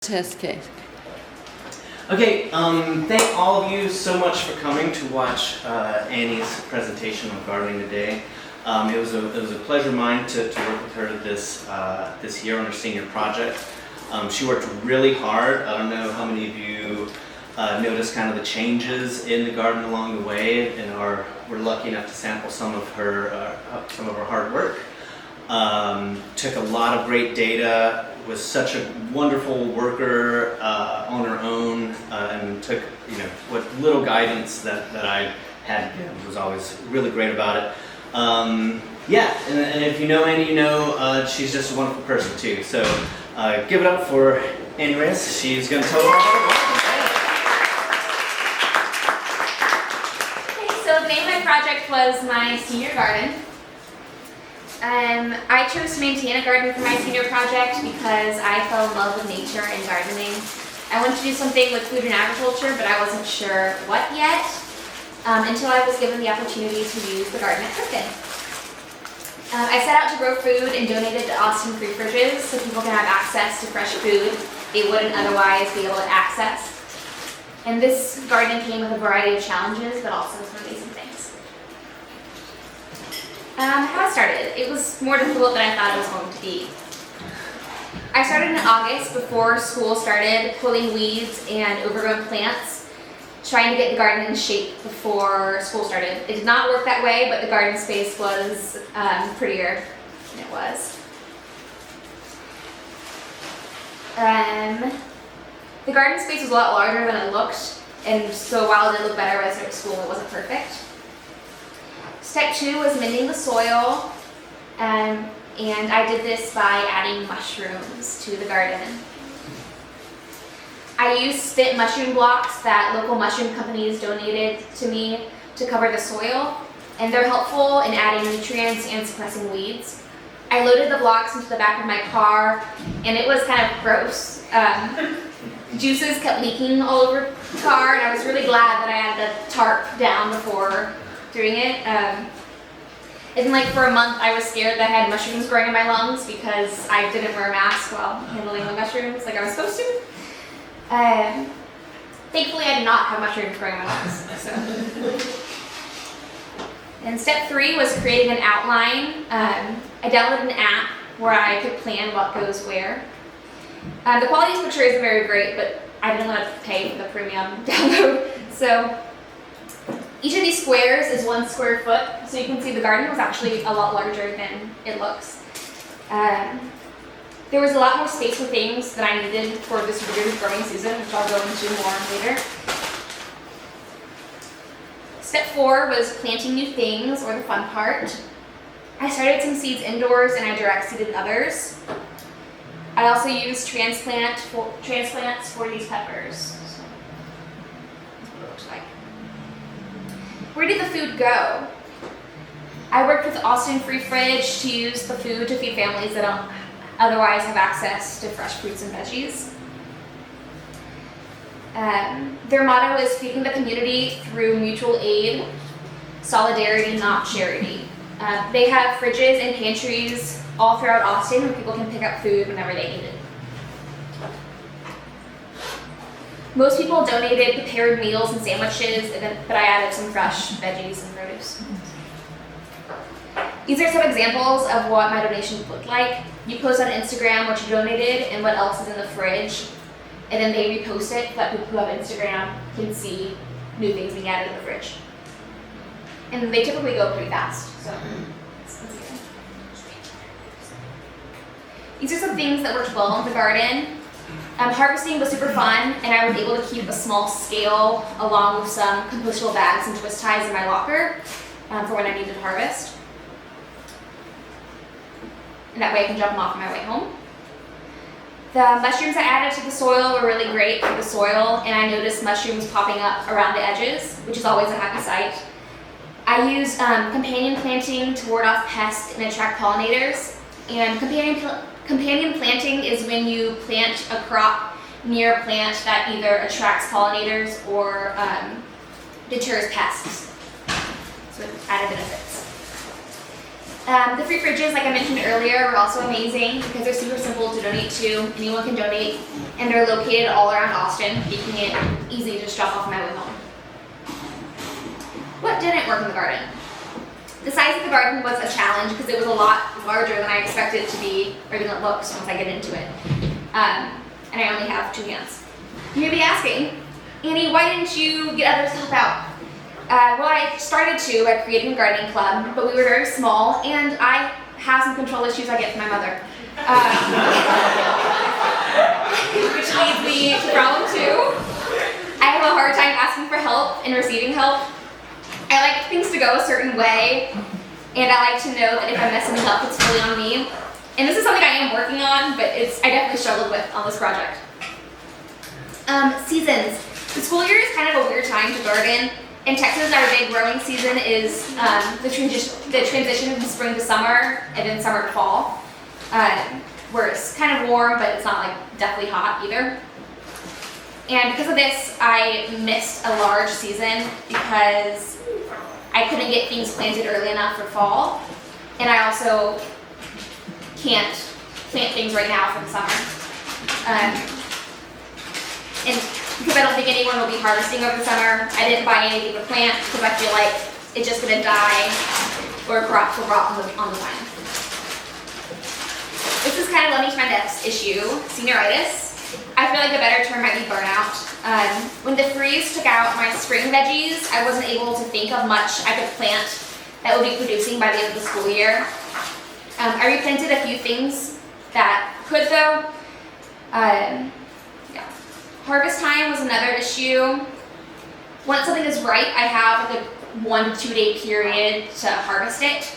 Test case. Okay, thank all of you so much for coming to watch Annie's presentation on gardening today. It was a pleasure of mine to work with her this year on her senior project. She worked really hard. I don't know how many of you noticed kind of the changes in the garden along the way, and we're lucky enough to sample some of her hard work. Took a lot of great data, was such a wonderful worker on her own, and took what little guidance that I had was always really great about it. Yeah, and if you know Annie, you know she's just a wonderful person too. So give it up for Annie Reyes. She's going to tell us all about it. Okay, so the name of my project was my senior garden. I chose to maintain a garden for my senior project because I fell in love with nature and gardening. I wanted to do something with food and agriculture, but I wasn't sure what yet until I was given the opportunity to use the garden at Clifton. I set out to grow food and donated to Austin free fridges so people can have access to fresh food they wouldn't otherwise be able to access. And this garden came with a variety of challenges, but also some amazing things. How I started, it was more difficult than I thought it was going to be. I started in August before school started, pulling weeds and overgrown plants, trying to get the garden in shape before school started. It did not work that way, but the garden space was prettier than it was. The garden space was a lot larger than it looked, and so while it did look better when I started school, it wasn't perfect. Step 2 was mending the soil, and I did this by adding mushrooms to the garden. I used spent mushroom blocks that local mushroom companies donated to me to cover the soil, and they're helpful in adding nutrients and suppressing weeds. I loaded the blocks into the back of my car, and it was kind of gross. Juices kept leaking all over the car, and I was really glad that I had the tarp down before doing it. And then for a month I was scared that I had mushrooms growing in my lungs because I didn't wear a mask while handling the mushrooms like I was supposed to. Thankfully I did not have mushrooms growing in my lungs. So. And step 3 was creating an outline. I downloaded an app where I could plan what goes where. The quality of this picture isn't very great, but I didn't want to pay for the premium download. So each of these squares is 1 square foot, so you can see the garden was actually a lot larger than it looks. There was a lot more space for things that I needed for this weird growing season, which I'll go into more later. Step 4 was planting new things, or the fun part. I started some seeds indoors and I direct seeded others. I also used transplants for these peppers. So that's what it looks like. Where did the food go? I worked with Austin Free Fridge to use the food to feed families that don't otherwise have access to fresh fruits and veggies. Their motto is feeding the community through mutual aid, solidarity, not charity. They have fridges and pantries all throughout Austin where people can pick up food whenever they need it. Most people donated prepared meals and sandwiches, but I added some fresh veggies and produce. These are some examples of what my donations looked like. You post on Instagram what you donated and what else is in the fridge, and then they repost it so that people who have Instagram can see new things being added in the fridge. And they typically go pretty fast. So these are some things that worked well in the garden. Harvesting was super fun, and I was able to keep a small scale along with some compostable bags and twist ties in my locker for when I needed to harvest. And that way I can drop them off on my way home. The mushrooms I added to the soil were really great for the soil, and I noticed mushrooms popping up around the edges, which is always a happy sight. I used companion planting to ward off pests and attract pollinators. And companion planting is when you plant a crop near a plant that either attracts pollinators or deters pests. So added benefits. The free fridges, like I mentioned earlier, were also amazing because they're super simple to donate to. Anyone can donate, and they're located all around Austin, making it easy to just drop off on my way home. What didn't work in the garden? The size of the garden was a challenge because it was a lot larger than I expected it to be, or even it looks once I get into it. And I only have 2 hands. You may be asking, Annie, why didn't you get others to help out? Well, I started to by creating a gardening club, but we were very small, and I have some control issues I get from my mother. Which leads me to problem 2. I have a hard time asking for help and receiving help. I like things to go a certain way, and I like to know that if I mess something up, it's fully on me. And this is something I am working on, but I definitely struggled with on this project. Seasons. The school year is kind of a weird time to garden. In Texas, our big growing season is the transition from spring to summer, and then summer to fall, where it's kind of warm, but it's not like deathly hot either. And because of this, I missed a large season because I couldn't get things planted early enough for fall, and I also can't plant things right now for the summer. And because I don't think anyone will be harvesting over the summer, I didn't buy anything to plant because I feel like it's just going to die or crops will rot on the vine. This is kind of led me to my next issue, senioritis. I feel like a better term might be burnout. When the freeze took out my spring veggies, I wasn't able to think of much I could plant that would be producing by the end of the school year. I replanted a few things that could though. Harvest time was another issue. Once something is ripe, I have like a 1 to 2 day period to harvest it.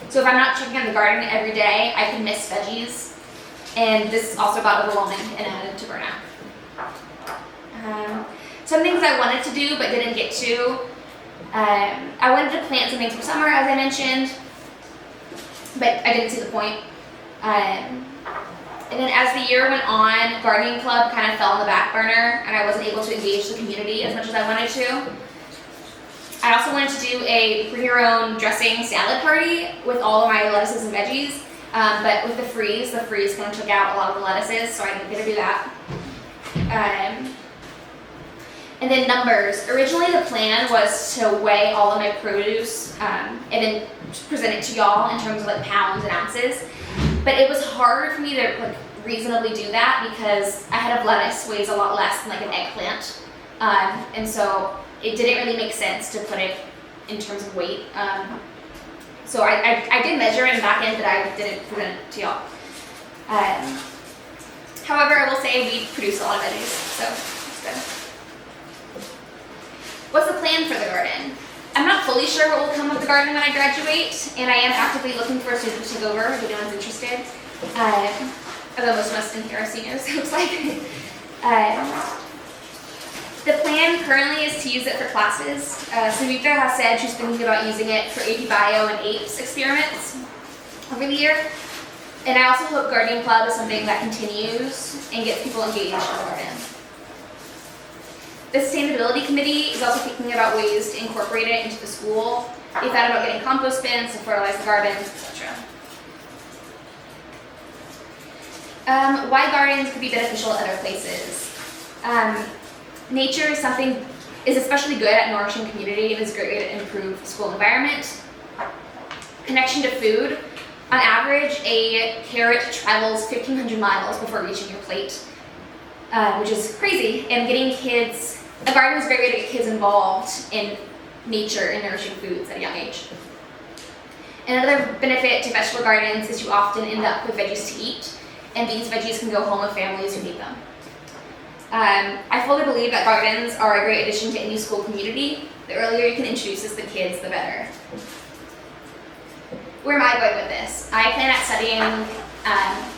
So if I'm not checking on the garden every day, I can miss veggies. And this also got overwhelming and added to burnout. Some things I wanted to do but didn't get to. I wanted to plant some things for summer, as I mentioned, but I didn't see the point. And then as the year went on, gardening club kind of fell on the back burner, and I wasn't able to engage the community as much as I wanted to. I also wanted to do a bring your own dressing salad party with all of my lettuces and veggies, but with the freeze kind of took out a lot of the lettuces, so I didn't get to do that. And then numbers. Originally the plan was to weigh all of my produce and then present it to y'all in terms of like pounds and ounces. But it was hard for me to like reasonably do that because a head of lettuce weighs a lot less than like an eggplant. And so it didn't really make sense to put it in terms of weight. So I did measure it in back end, but I didn't present it to y'all. However, I will say we produce a lot of veggies, so it's good. What's the plan for the garden? I'm not fully sure what will come of the garden when I graduate, and I am actively looking for a student to take over if anyone's interested. Although most of us in here are seniors, it looks like. The plan currently is to use it for classes. Savita has said she's thinking about using it for AP Bio and APES experiments over the year. And I also hope Gardening Club is something that continues and gets people engaged in the garden. The Sustainability Committee is also thinking about ways to incorporate it into the school. They thought about getting compost bins to fertilize the gardens, etc. Why gardens could be beneficial at other places. Nature is especially good at nourishing community and is a great way to improve the school environment. Connection to food. On average, a carrot travels 1,500 miles before reaching your plate, which is crazy. And a garden is a great way to get kids involved in nature and nourishing foods at a young age. Another benefit to vegetable gardens is you often end up with veggies to eat, and these veggies can go home with families who need them. I fully believe that gardens are a great addition to any school community. The earlier you can introduce this to kids, the better. Where am I going with this? I plan at studying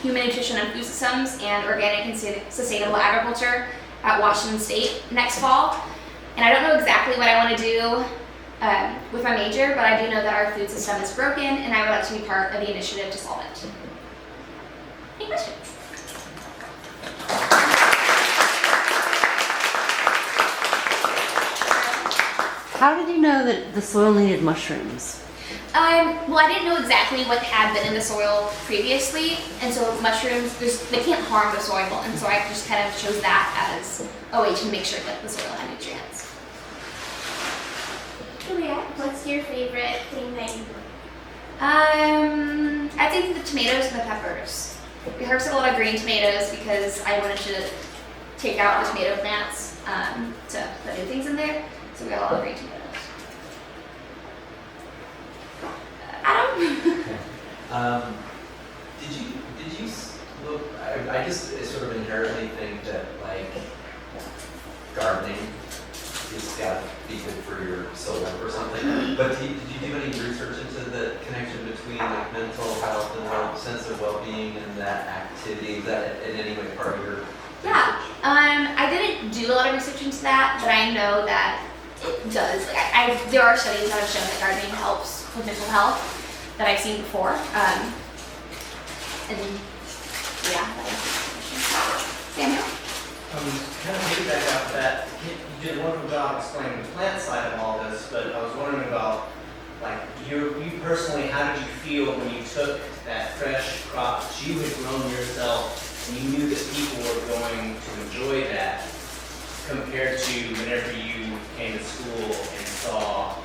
human nutrition and food systems and organic and sustainable agriculture at Washington State next fall. And I don't know exactly what I want to do with my major, but I do know that our food system is broken and I would like to be part of the initiative to solve it. Any questions? How did you know that the soil needed mushrooms? Well, I didn't know exactly what had been in the soil previously, and so mushrooms, they can't harm the soil, and so I just kind of chose that as a way to make sure that the soil had nutrients. Juliet, what's your favorite thing that you grow? I think the tomatoes and the peppers. We harvested a lot of green tomatoes because I wanted to take out the tomato plants to put new things in there, so we got a lot of green tomatoes. Adam? Did you look? I just sort of inherently think that like gardening is got to be good for your soul or something. But did you do any research into the connection between like mental health and sense of well-being and that activity? Is that in any way part of your Yeah. research? I didn't do a lot of research into that, but I know that it does. Like, there are studies that have shown that gardening helps with mental health that I've seen before. And yeah, that is Samuel? Kind of piggyback off that, you did a wonderful job explaining the plant side of all this, but I was wondering about, like, you personally, how did you feel when you took that fresh crop that you had grown yourself and you knew that people were going to enjoy that, compared to whenever you came to school and saw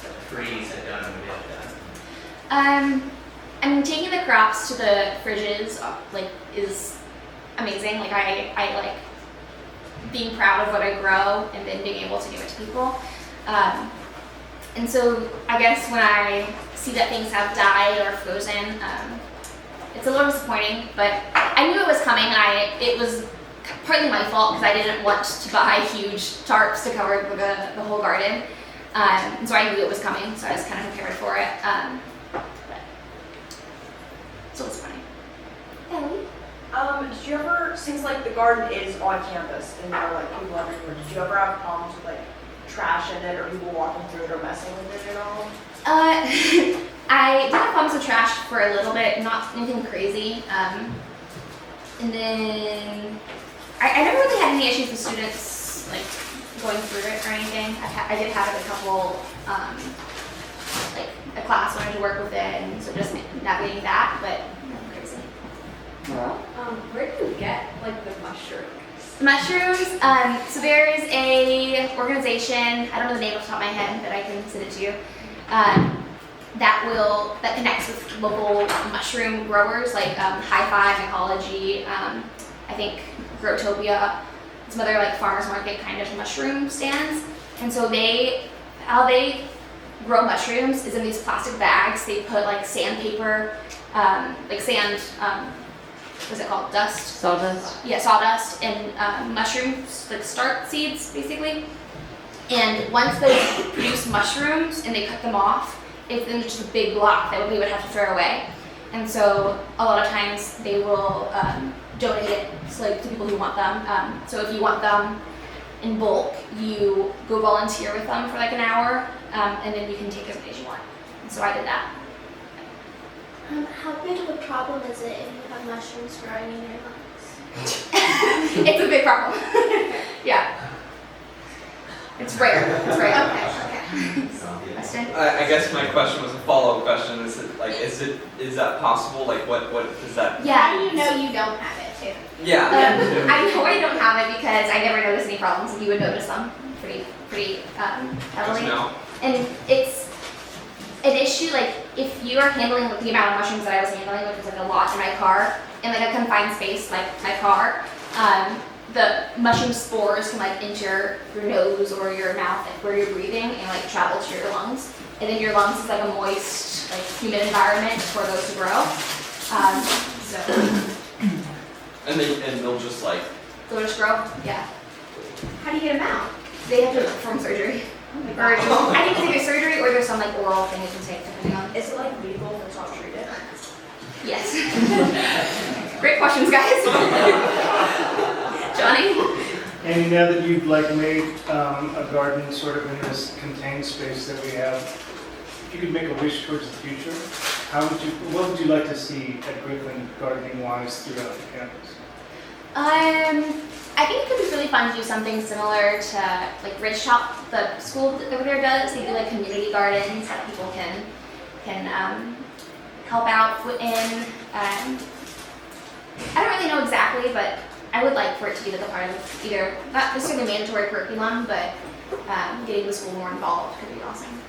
that the freeze had done what it had done? I mean, taking the crops to the fridges, like, is amazing. Like, I like being proud of what I grow and then being able to give it to people. And so I guess when I see that things have died or frozen, it's a little disappointing, but I knew it was coming. It was partly my fault because I didn't want to buy huge tarps to cover the whole garden. And so I knew it was coming, so I was kind of prepared for it. So it's funny. Ellie? Did you ever, since like the garden is on campus and there are like people everywhere, did you ever have problems with like trash in it or people walking through it or messing with it at all? I did have problems with trash for a little bit, not anything crazy. And then I never really had any issues with students like going through it or anything. I did have a couple, like a class wanted to work with it, and so just navigating that, but nothing crazy. Where do you get like the mushrooms? Mushrooms. So there's a organization. I don't know the name off the top of my head, but I can send it to you. That connects with local mushroom growers like High Five Ecology. I think Growtopia, some other like farmers market kind of mushroom stands. And so how they grow mushrooms is in these plastic bags. They put like sandpaper, like sand. What's it called? Dust. Sawdust. Yeah, sawdust and mushrooms, like start seeds, basically. And once they produce mushrooms and they cut them off, it's then just a big block that we would have to throw away. And so a lot of times they will donate it to people who want them. So if you want them in bulk, you go volunteer with them for like an hour, and then you can take as many as you want. And so I did that. How big of a problem is it if you have mushrooms growing in your lungs? It's a big problem. Yeah. It's rare. It's rare. Okay. Weston? I guess my question was a follow-up question. Is that possible? Like, what does that? Yeah. How do you know you don't have it too? Yeah. I know I don't have it because I never noticed any problems, and you would notice them pretty Good heavily. to know. And it's an issue, like, if you are handling like, the amount of mushrooms that I was handling, which was like a lot in my car, in like a confined space like my car, the mushroom spores can like enter your nose or your mouth, like where you're breathing, and like travel to your lungs. And then your lungs is like a moist, like humid environment for those to grow. So And they'll just like. they'll just grow, yeah. How do you get them out? They have to perform surgery. Or I think it's either surgery or there's some like oral thing you can take depending on. Is it like legal if it's not treated? Yes. Great questions, guys. Johnny? And now that you've like made a garden sort of in this contained space that we have, if you could make a wish towards the future, what would you like to see at Griffin gardening wise throughout the campus? I think it could be really fun to do something similar to like Ridge Top, the school over there does. They do like community gardens that people can can help out in. I don't really know exactly, but I would like for it to be like a part of either, not necessarily mandatory curriculum, but getting the school more involved could be awesome.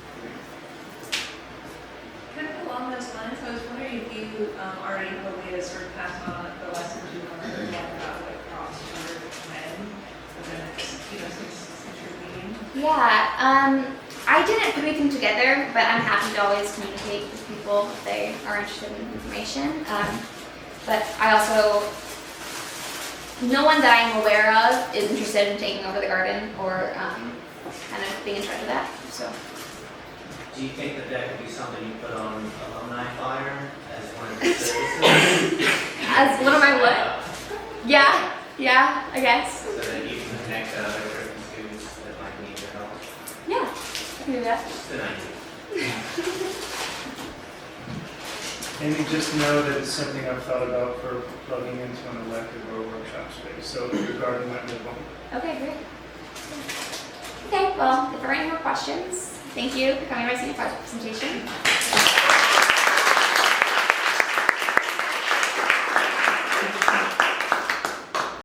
Kind of along those lines, I was wondering if you already have a way to sort of pass on the lessons you learned about what cross your when for the next, since you're meeting. Yeah, I didn't put anything together, but I'm happy to always communicate with people if they are interested in information. But I also, no one that I'm aware of is interested in taking over the garden or kind of being in charge of that. So, Do you think that could be something you put on alumni flyer as one of the services? as one of my what? Yeah, I guess. So that you can connect to other Griffin students that might need your help? Yeah, I can do that. Just an idea. And you just know that it's something I've thought about for plugging into an elective or workshop space, so your garden might live on. Okay, great. Okay, well, if there are any more questions, thank you for coming to my senior project presentation.